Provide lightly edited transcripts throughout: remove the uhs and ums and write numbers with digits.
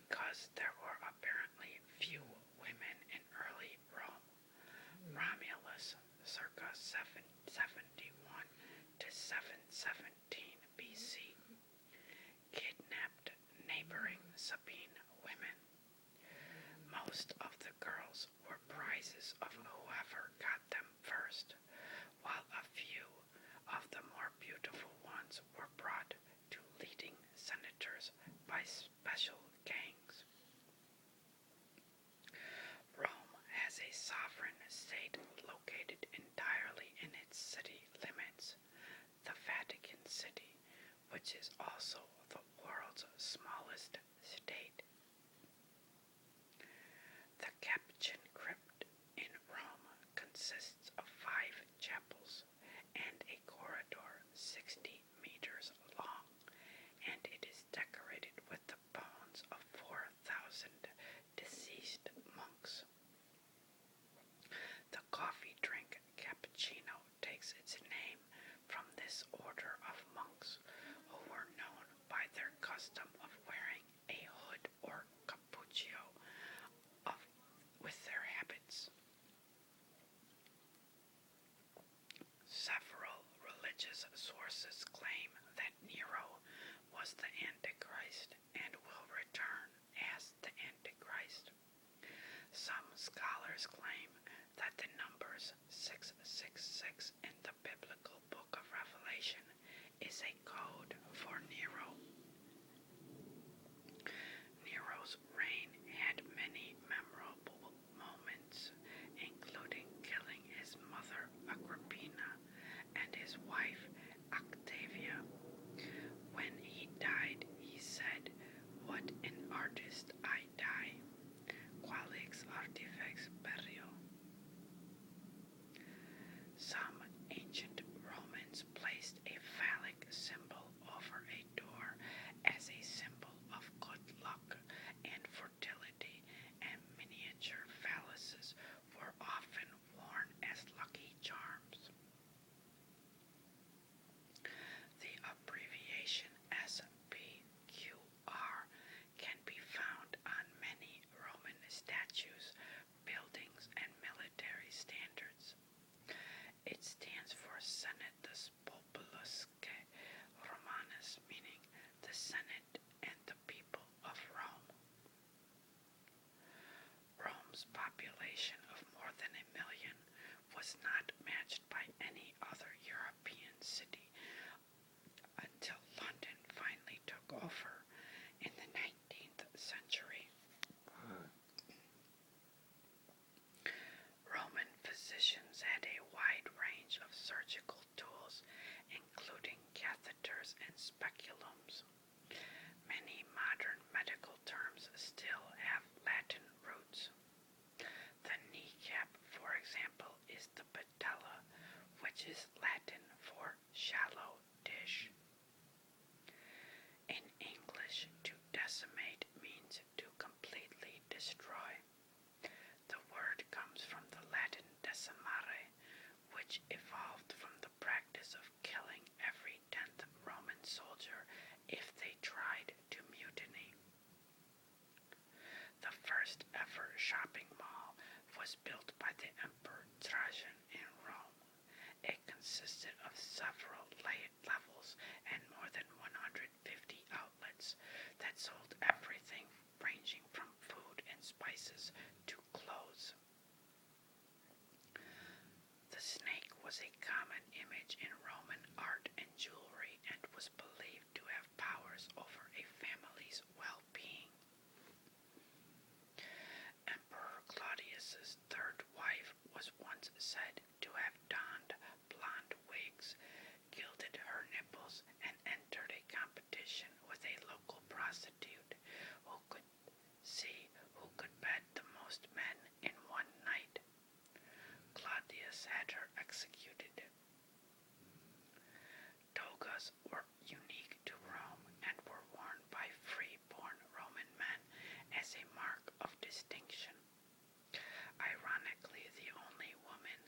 Because there were apparently few women in early Rome, Romulus, circa 771 to 717 BC, kidnapped neighboring Sabine women. Most of the girls were prizes of whoever got them first, while a few of the more beautiful ones were brought to leading senators by special gangs. Rome has a sovereign state located entirely in its city limits, the Vatican City, which is also the world's smallest state. The Capuchin crypt in Rome consists of 5 chapels and a corridor 60 meters long, and it is decorated with the bones of 4,000 deceased monks. The coffee drink cappuccino takes its name from this order of monks, who were known by their custom of wearing a hood or cappuccio with their habits. Several religious sources claim that Nero was the Antichrist and will return as the Antichrist. Some scholars claim that the numbers 666 in the biblical book of Revelation is a code for Nero. Nero's reign had many memorable moments, including killing his mother Agrippina and his wife Octavia. When he died, he said, "What an artist I die, qualix artifex perio." Some ancient Romans placed a phallic symbol over a door as a symbol of good luck and fertility, and miniature phalluses were often worn as lucky charms. The abbreviation SPQR can be found on many Roman statues, buildings, and military standards. It stands for Senatus Populusque Romanus, meaning the Senate and the people of Rome. Rome's population of more than 1,000,000 was not matched by any other European city until London finally took over in the 19th century. Roman physicians had a wide range of surgical tools, including catheters and speculums. Many modern medical terms still have Latin roots. The kneecap, for example, is the patella, which is Latin for shallow dish. In English, to decimate means to completely destroy. The word comes from the Latin decimare, which evolved from the practice of killing every 10th Roman soldier if they tried to mutiny. The first ever shopping mall was built by the Emperor Trajan in Rome. It consisted of several levels and more than 150 outlets that sold everything ranging from food and spices to clothes. The snake was a common image in Roman art and jewelry and was believed to have powers over a family's well-being. Emperor Claudius's third wife was once said to have donned blonde wigs, gilded her nipples, and entered a competition with a local prostitute who could see who could bed the most men in one night. Claudius had her executed. Togas were unique to Rome and were worn by free-born Roman men as a mark of distinction. Ironically, the only woman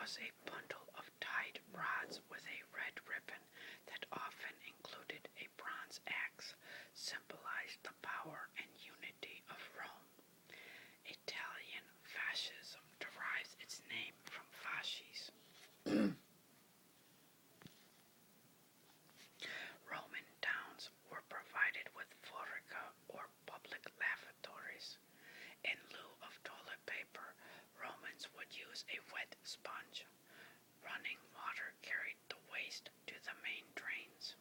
was a bundle of tied rods with a red ribbon that often included a bronze axe, symbolized the power and unity of Rome. Italian fascism derives its name from fasces. Roman towns were provided with forica, or public lavatories. In lieu of toilet paper, Romans would use a wet sponge. Running water carried the waste to the main drains.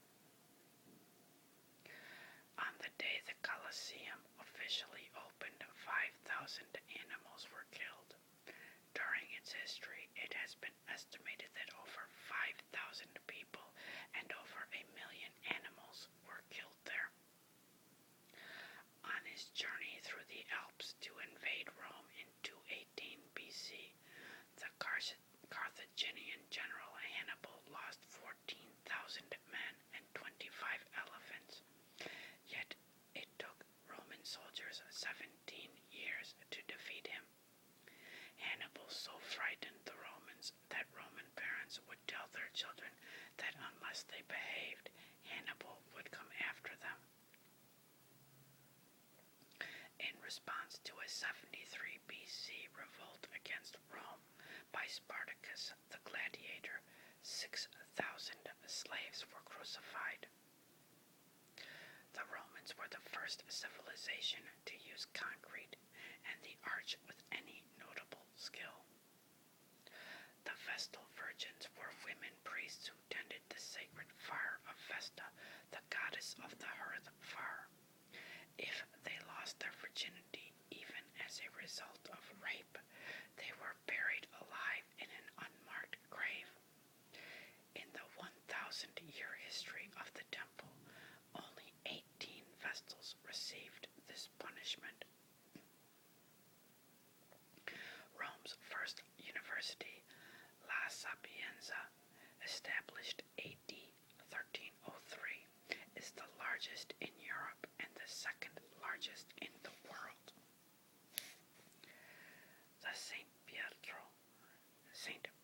On the day the Colosseum officially opened, 5,000 animals were killed. During its history, it has been estimated that over 5,000 people and over 1,000,000 animals were killed there. On his journey through the Alps to invade Rome in 218 BC, the Carthaginian general Hannibal lost 14,000 men and 25 elephants. Yet it took Roman soldiers 17 years to defeat him. Hannibal so frightened the Romans that Roman parents would tell their children that unless they behaved, Hannibal would come after them. In response to a 73 BC revolt against Rome by Spartacus the gladiator, 6,000 slaves were crucified. The Romans were the first civilization to use concrete and the arch with any notable skill. The Vestal Virgins were women priests who tended the sacred fire of Vesta, the goddess of the hearth fire. If they lost their virginity, even as a result of rape, they were buried alive in an unmarked grave. In the 1,000-year history of the temple, only 18 Vestals received this punishment. Rome's first university, La Sapienza, established AD 1303, is the largest in Europe and the second largest in the world. The St.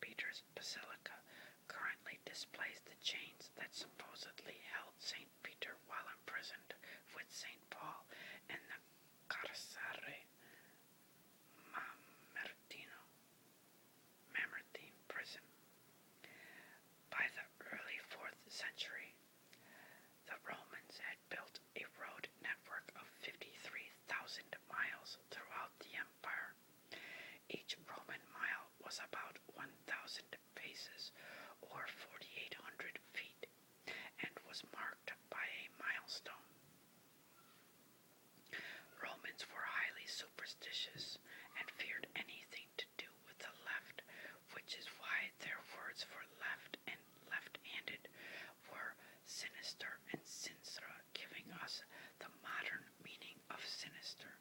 Peter's Basilica, currently displays the chains that supposedly held St. Peter while imprisoned with St. Paul in the Carcere Mamertine prison. By the early 4th century, the Romans had built a road network of 53,000 miles throughout the empire. Each Roman mile was about 1,000 paces, or 4,800 feet, and was marked by a milestone. Romans were highly superstitious and feared anything to do with the left, which is why their words for left and left-handed were sinister and sinistra, giving us the modern meaning of sinister.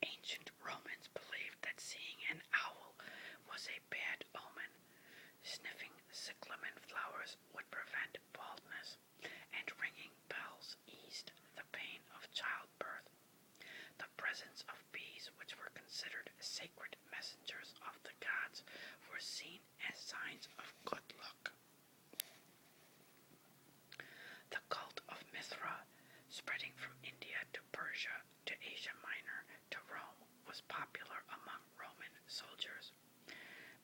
Ancient Romans believed that seeing an owl was a bad omen. Sniffing cyclamen flowers would prevent baldness, and ringing bells eased the pain of childbirth. The presence of bees, which were considered sacred messengers of the gods, were seen as signs of good luck. The cult of Mithra, spreading from India to Persia to Asia Minor to Rome, was popular among Roman soldiers.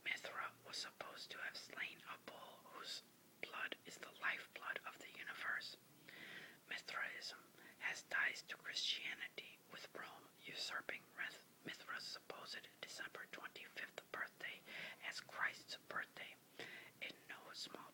Mithra was supposed to have slain a bull whose blood is the lifeblood of the universe. Mithraism has ties to Christianity, with Rome usurping Mithra's supposed December 25th birthday as Christ's birthday, in no small